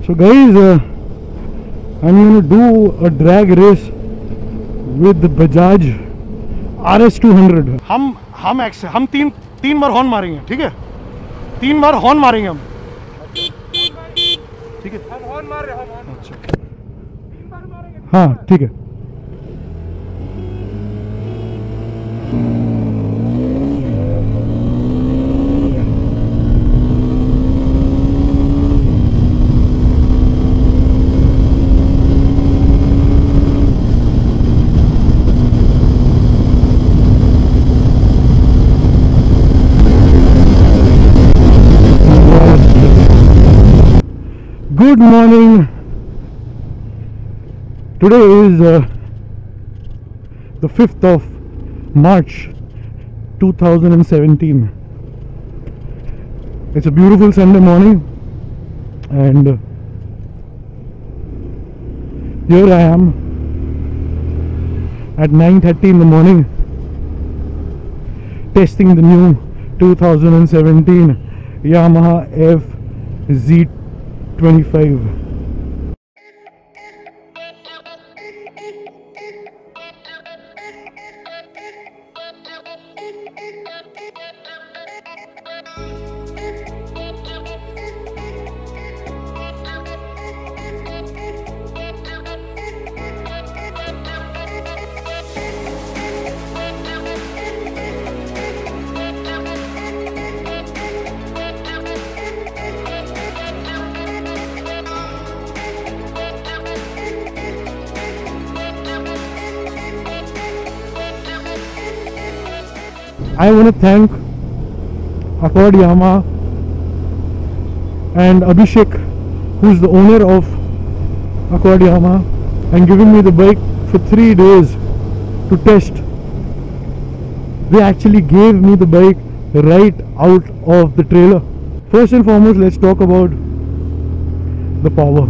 So guys, I'm going to do a drag race with the Bajaj RS200. हम तीन बार horn मारेंगे, ठीक है? 3 बार हॉर्न मारेंगे हम, ठीक है? हम हॉर्न मार रहे हैं, अच्छा 3 बार मारेंगे, हाँ ठीक है। Good morning. Today is the 5th of March 2017. It's a beautiful Sunday morning, and here I am at 9:30 in the morning testing the new 2017 Yamaha FZ25. I want to thank AQUAD Yamaha and Abhishek, who's the owner of AQUAD Yamaha, and giving me the bike for 3 days to test. They actually gave me the bike right out of the trailer. First and foremost, let's talk about the power.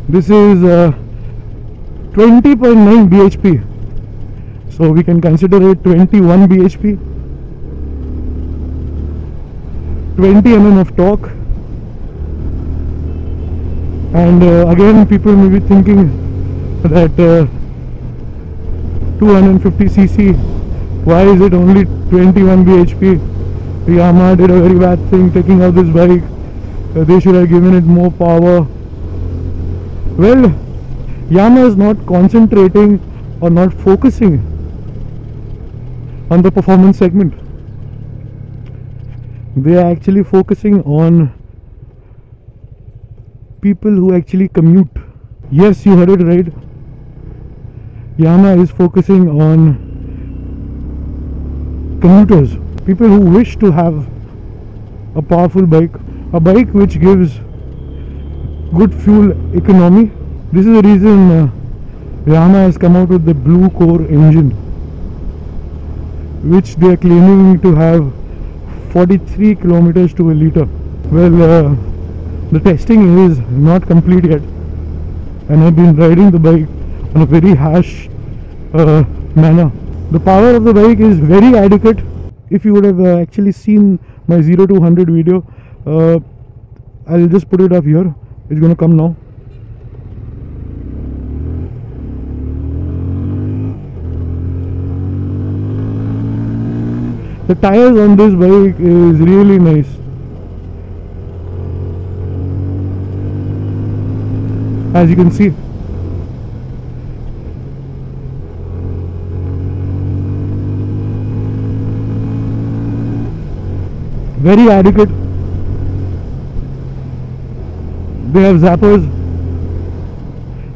This is 20.9 bhp. So we can consider it 21 bhp, 20 mm of torque, and again people may be thinking that 250cc, why is it only 21 bhp? Yamaha did a very bad thing taking out this bike. They should have given it more power. Well, Yamaha is not concentrating or not focusing on the performance segment. They are actually focusing on people who actually commute. Yes, you heard it right. Yamaha is focusing on commuters, people who wish to have a powerful bike, a bike which gives good fuel economy. This is the reason Yamaha has come out with the Blue Core engine, which they are claiming to have 43 kilometers to a liter. Well, the testing is not complete yet, and I've been riding the bike on a very harsh manner. The power of the bike is very adequate. If you would have actually seen my 0 to 100 video, I'll just put it up here. It's gonna come now. The tires on this bike is really nice. As you can see, very adequate. They have zappers,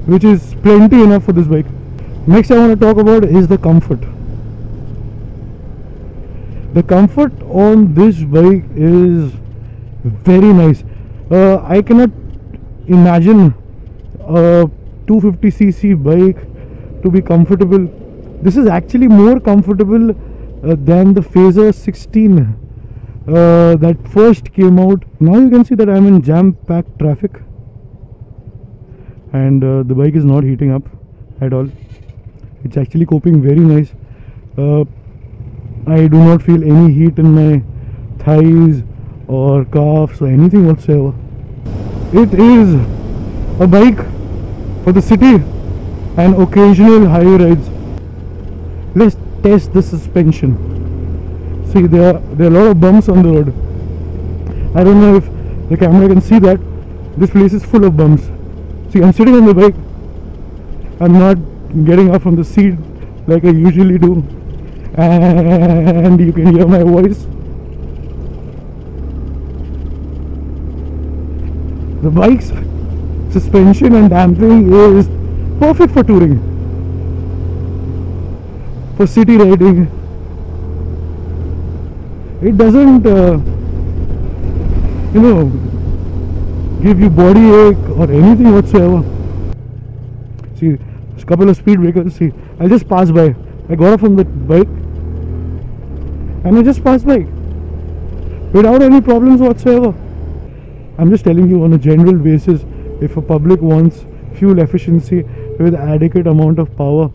which is plenty enough for this bike. Next I want to talk about is the comfort. The comfort on this bike is very nice. I cannot imagine a 250cc bike to be comfortable. This is actually more comfortable than the Phaser 16 that first came out. Now you can see that I'm in jam-packed traffic, and the bike is not heating up at all. It's actually coping very nice. I do not feel any heat in my thighs or calves or anything whatsoever. It is a bike for the city and occasional highway rides. Let's test the suspension. See, there are a lot of bumps on the road. I don't know if the camera can see that. This place is full of bumps. See, I'm sitting on the bike. I'm not getting up from the seat like I usually do, and you can hear my voice. The bike's suspension and damping is perfect for touring, for city riding. It doesn't give you body ache or anything whatsoever. See, there's a couple of speed breakers. See, I just passed by. I got off from the bike and I just passed by without any problems whatsoever. I'm just telling you on a general basis, if a public wants fuel efficiency with adequate amount of power,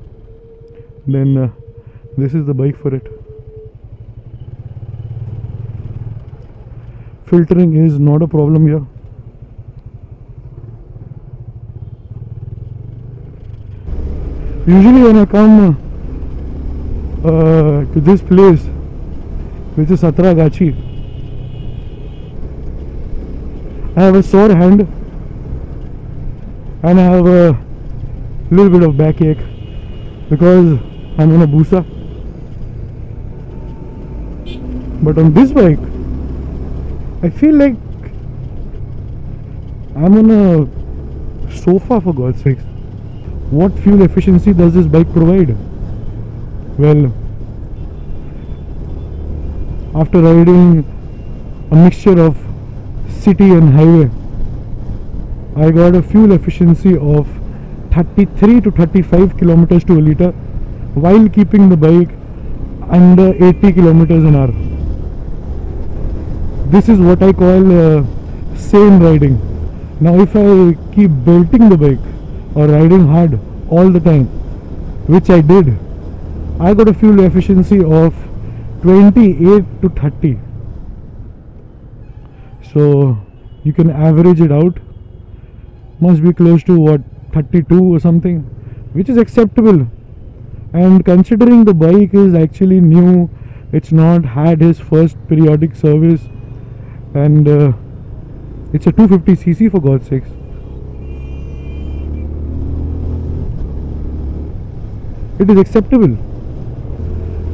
then this is the bike for it. Filtering is not a problem here. Usually when I come to this place, which is Satragachi, I have a sore hand and I have a little bit of backache because I'm on a Busa. But on this bike, I feel like I'm on a sofa, for God's sakes. What fuel efficiency does this bike provide? Well, after riding a mixture of city and highway, I got a fuel efficiency of 33 to 35 kilometers to a liter while keeping the bike under 80 kilometers an hour. This is what I call sane riding. Now if I keep belting the bike or riding hard all the time, which I did, I got a fuel efficiency of 28 to 30. So you can average it out. Must be close to what, 32 or something, which is acceptable. And considering the bike is actually new, it's not had his first periodic service, and it's a 250cc, for God's sakes. It is acceptable.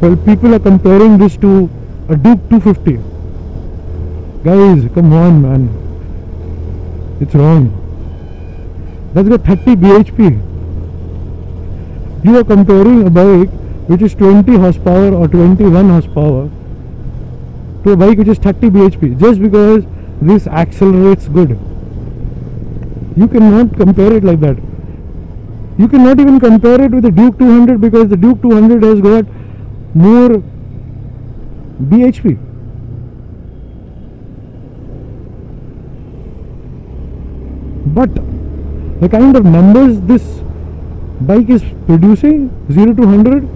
Well, people are comparing this to a Duke 250. Guys, come on, man. It's wrong. That's got 30 bhp. You are comparing a bike which is 20 horsepower or 21 horsepower to a bike which is 30 bhp just because this accelerates good. You cannot compare it like that. You cannot even compare it with the Duke 200 because the Duke 200 has got more bhp. But the kind of numbers this bike is producing, 0 to 100,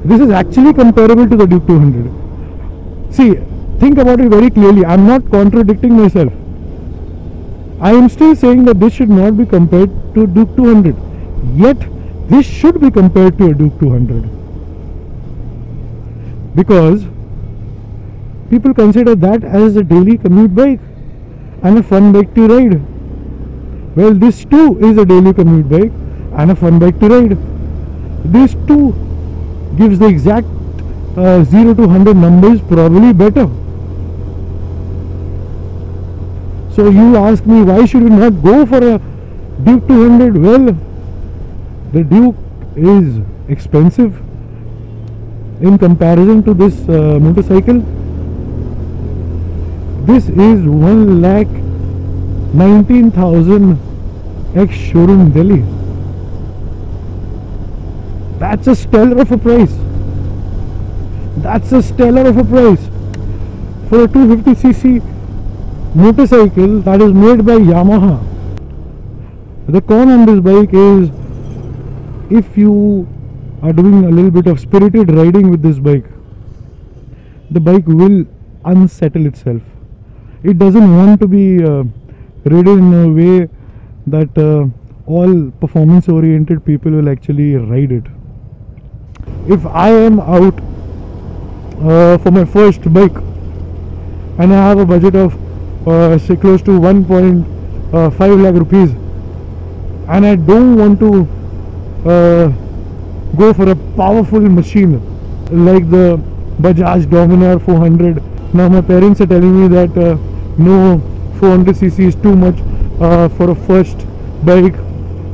this is actually comparable to the Duke 200. See, think about it very clearly. I am not contradicting myself. I am still saying that this should not be compared to Duke 200. Yet, this should be compared to a Duke 200. Because people consider that as a daily commute bike and a fun bike to ride. Well, this too is a daily commute bike and a fun bike to ride. This too gives the exact 0 to 100 numbers probably better. So you ask me, why should we not go for a Duke 200? Well, the Duke is expensive in comparison to this motorcycle. This is 1,19,000 Ex-showroom Delhi. That's a stellar of a price. That's a stellar of a price for a 250cc motorcycle that is made by Yamaha. The con on this bike is, if you are doing a little bit of spirited riding with this bike, the bike will unsettle itself. it doesn't want to be ridden in a way that all performance oriented people will actually ride it. If I am out for my first bike and I have a budget of say close to 1.5 lakh rupees, and I don't want to go for a powerful machine like the Bajaj Dominar 400. Now my parents are telling me that no, 400cc is too much for a first bike,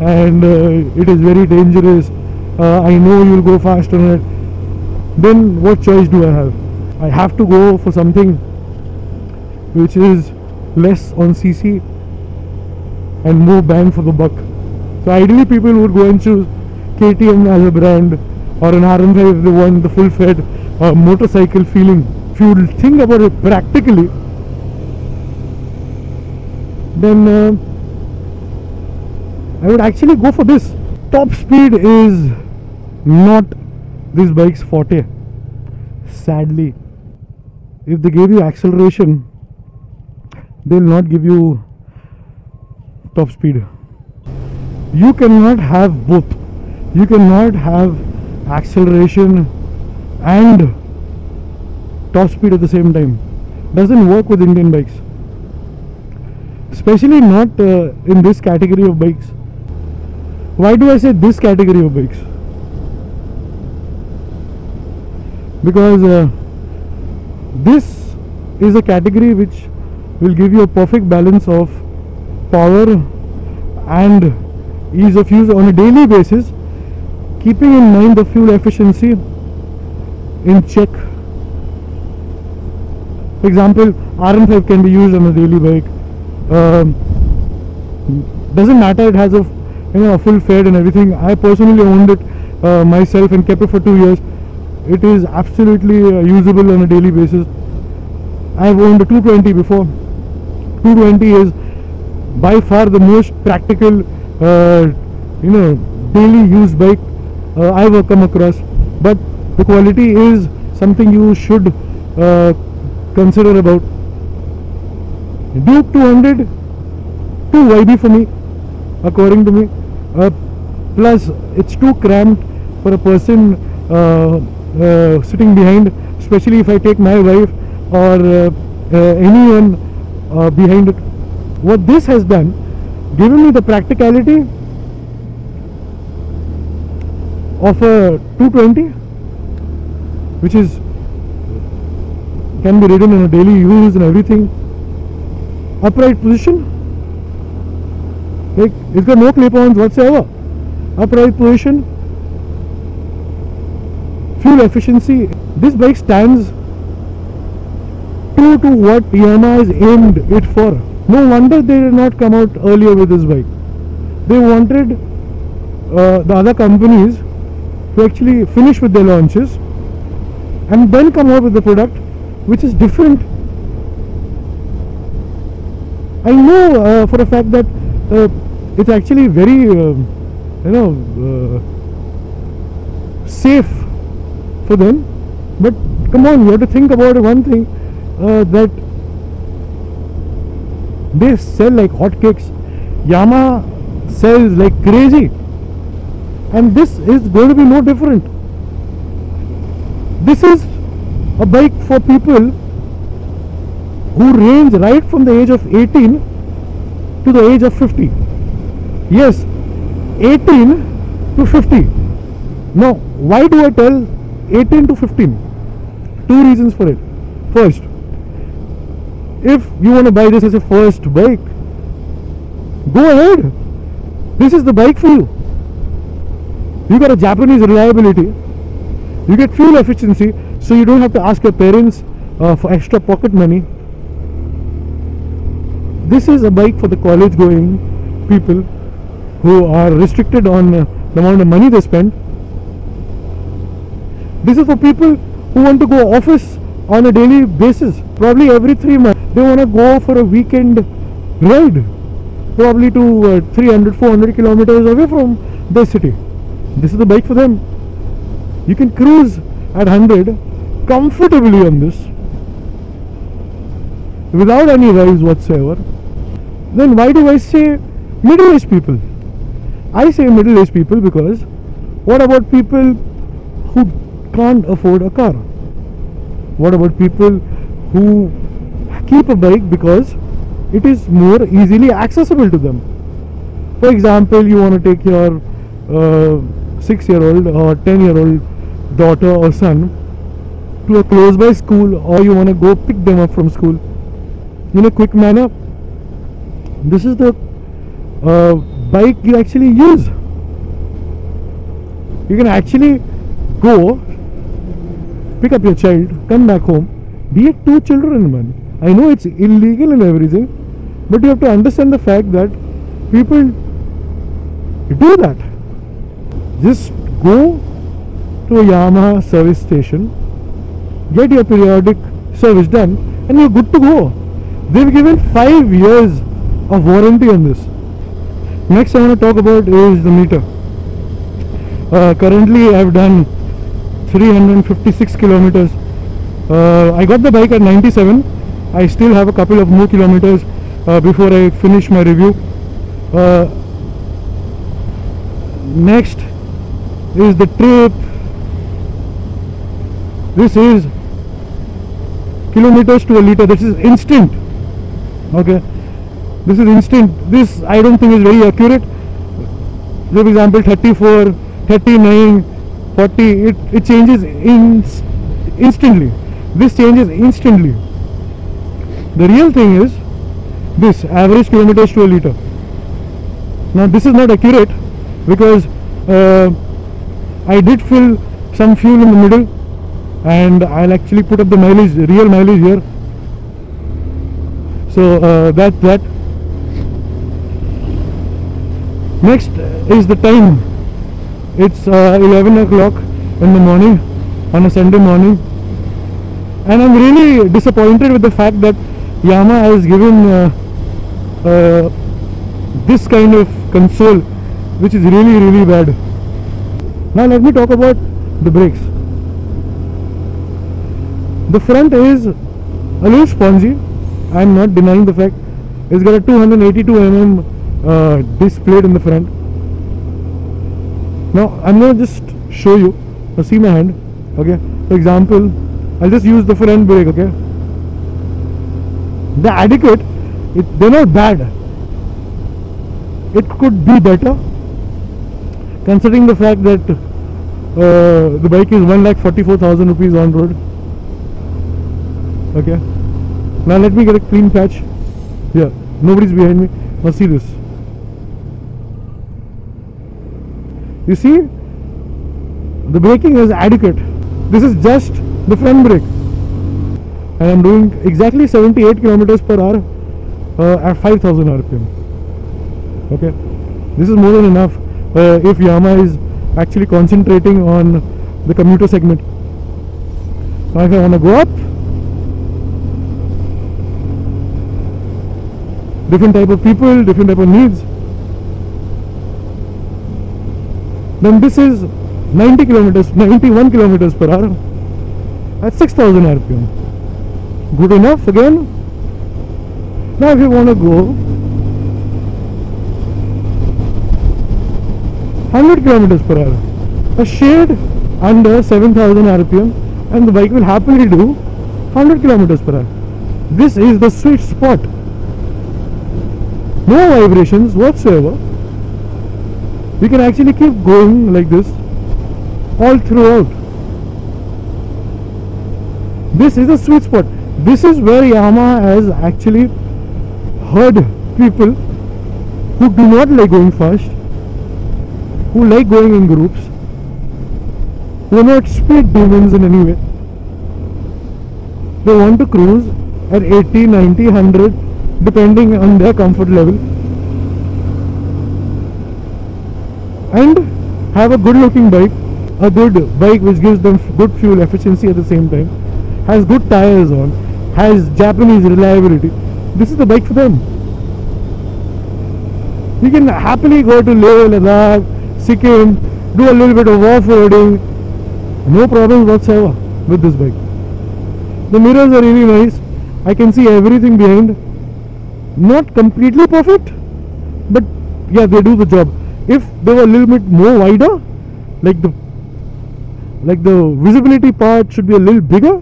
and it is very dangerous. I know you'll go fast on it. Then what choice do I have? I have to go for something which is less on cc and more bang for the buck. So ideally people would go and choose KTM as a brand, or an RM5 if they want the full-fed motorcycle feeling. If you think about it practically, then I would actually go for this. Top speed is not this bike's forte, sadly. If they gave you acceleration, they'll not give you top speed. You cannot have both. You cannot have acceleration and top speed at the same time. Doesn't work with Indian bikes, especially not in this category of bikes. Why do I say this category of bikes? Because this is a category which will give you a perfect balance of power and ease of use on a daily basis, keeping in mind the fuel efficiency in check. For example, RM5 can be used on a daily bike. Doesn't matter, it has a full fed and everything. I personally owned it myself and kept it for 2 years. It is absolutely usable on a daily basis. I've owned a 220 before. 220 is by far the most practical daily use bike I've come across. But the quality is something you should consider about. Duke 200 too YB for me, according to me. Plus it's too cramped for a person sitting behind, especially if I take my wife or anyone behind it. What this has done, given me the practicality of a 220, which is can be ridden in a daily use and everything. Upright position, like it's got no clip-ons whatsoever. Upright position, fuel efficiency. This bike stands true to what Yamaha has aimed it for. No wonder they did not come out earlier with this bike. They wanted the other companies to actually finish with their launches and then come out with the product which is different. I know for a fact that it's actually very safe for them, but come on, you have to think about one thing, that they sell like hotcakes. Yamaha sells like crazy, and this is going to be no different. This is a bike for people who range right from the age of 18 to the age of 50. Yes, 18 to 50. Now, why do I tell 18 to 15? Two reasons for it. First, if you want to buy this as a first bike, go ahead. This is the bike for you. You got a Japanese reliability, you get fuel efficiency, so you don't have to ask your parents for extra pocket money. This is a bike for the college going people who are restricted on the amount of money they spend. This is for people who want to go office on a daily basis, probably every 3 months. They want to go for a weekend ride, probably to 300-400 kilometers away from their city. This is the bike for them. You can cruise at 100 comfortably on this. without any rise whatsoever, then why do I say middle-aged people? I say middle-aged people because what about people who can't afford a car? What about people who keep a bike because it is more easily accessible to them? For example, you want to take your 6-year-old or 10-year-old daughter or son to a close by school, or you want to go pick them up from school in a quick manner. This is the bike you actually use. You can actually go pick up your child, come back home, be it 2 children, man. I know it's illegal and everything, but you have to understand the fact that people do that. Just go to a Yamaha service station, get your periodic service done, and you're good to go. They've given 5 years of warranty on this. Next I want to talk about is the meter. Currently I've done 356 kilometers. I got the bike at 97. I still have a couple of more kilometers before I finish my review. Next is the trip. This is kilometers to a liter. This is instant. Okay, this is instant. This I don't think is very accurate. For example, 34, 39, 40, it changes instantly. This changes instantly. The real thing is this average kilometers to a liter. Now this is not accurate because I did fill some fuel in the middle, and I'll actually put up the mileage, real mileage here. So that's that. Next is the time. It's 11 o'clock in the morning on a Sunday morning, and I'm really disappointed with the fact that Yamaha has given this kind of console, which is really bad. Now let me talk about the brakes. The front is a little spongy. I'm not denying the fact. It's got a 282 mm disc plate in the front. Now I'm going to just show you. Now see my hand. Okay. For example, I'll just use the front brake. Okay. They're adequate. They're not bad. It could be better, considering the fact that the bike is 1,44,000 rupees on road. Okay. Now let me get a clean patch. Yeah, nobody's behind me. Now see this. You see, the braking is adequate. This is just the front brake, and I'm doing exactly 78 kilometers per hour at 5,000 RPM. Okay, this is more than enough if Yamaha is actually concentrating on the commuter segment. Now if I want to go up, different type of people, different type of needs, then this is 90 kilometers, 91 kilometers per hour at 6,000 RPM. Good enough again. Now if you want to go 100 kilometers per hour, a shade under 7,000 RPM, and the bike will happily do 100 kilometers per hour. This is the sweet spot. No vibrations whatsoever. We can actually keep going like this all throughout. This is a sweet spot. This is where Yamaha has actually heard people who do not like going fast, who like going in groups, who are not speed demons in any way. They want to cruise at 80, 90, 100 depending on their comfort level, and have a good looking bike, a good bike which gives them good fuel efficiency at the same time, has good tires on, has Japanese reliability. This is the bike for them. You can happily go to Leh, Ladakh, Sikkim, do a little bit of off-roading, no problems whatsoever with this bike. The mirrors are really nice. I can see everything behind. Not completely perfect, but yeah, they do the job. If they were a little bit more wider, like the visibility part should be a little bigger,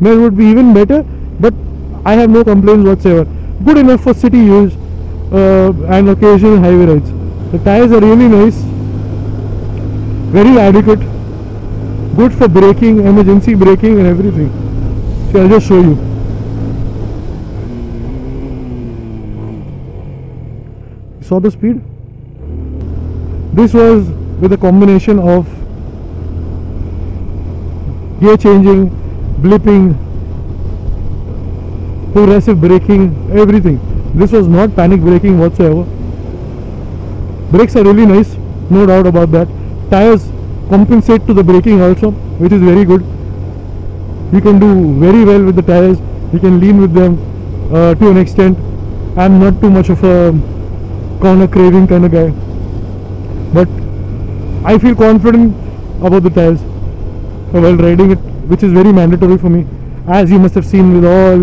then it would be even better. But I have no complaints whatsoever. Good enough for city use and occasional highway rides. The tires are really nice, very adequate, good for braking, emergency braking and everything. So I'll just show you. Saw the speed? This was with a combination of gear changing, blipping, progressive braking, everything. This was not panic braking whatsoever. Brakes are really nice, no doubt about that. Tires compensate to the braking also, which is very good. You can do very well with the tires. You can lean with them to an extent. I'm not too much of a corner craving kind of guy, but I feel confident about the tires while riding it, which is very mandatory for me, as you must have seen with all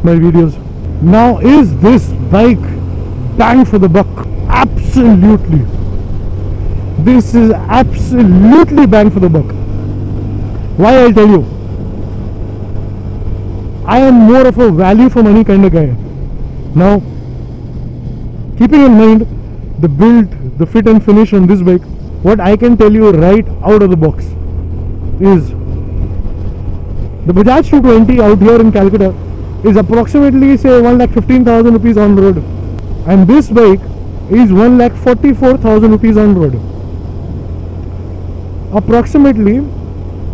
my videos. Now, is this bike bang for the buck? Absolutely. This is absolutely bang for the buck. Why? I'll tell you. I am more of a value for money kind of guy. Now, keeping in mind the build, the fit and finish on this bike, what I can tell you right out of the box is the Bajaj 220 out here in Calcutta is approximately say 1,15,000 rupees on road, and this bike is 1,44,000 rupees on road. Approximately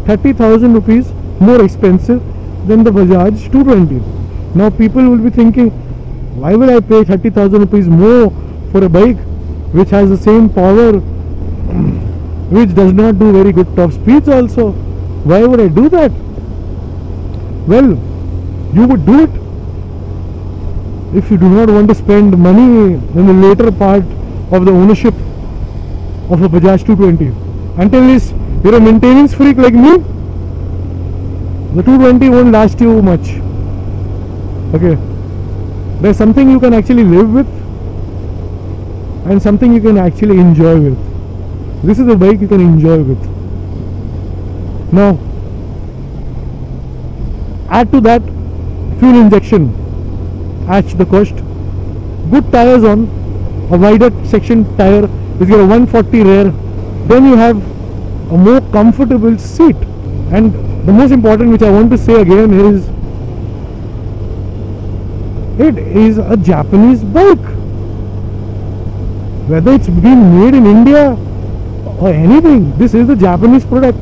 30,000 rupees more expensive than the Bajaj 220. Now people will be thinking, why will I pay 30,000 rupees more for a bike which has the same power, which does not do very good top speeds also? Why would I do that? Well, you would do it if you do not want to spend money in the later part of the ownership of a Bajaj 220. Until you're a maintenance freak like me, the 220 won't last you much. Okay, there's something you can actually live with and something you can actually enjoy with. This is a bike you can enjoy with. Now, add to that fuel injection adds to the cost. Good tires on a wider section tire, is your 140 rear. Then you have a more comfortable seat, and the most important, which I want to say again, is it is a Japanese bike. Whether it's been made in India or anything, this is a Japanese product.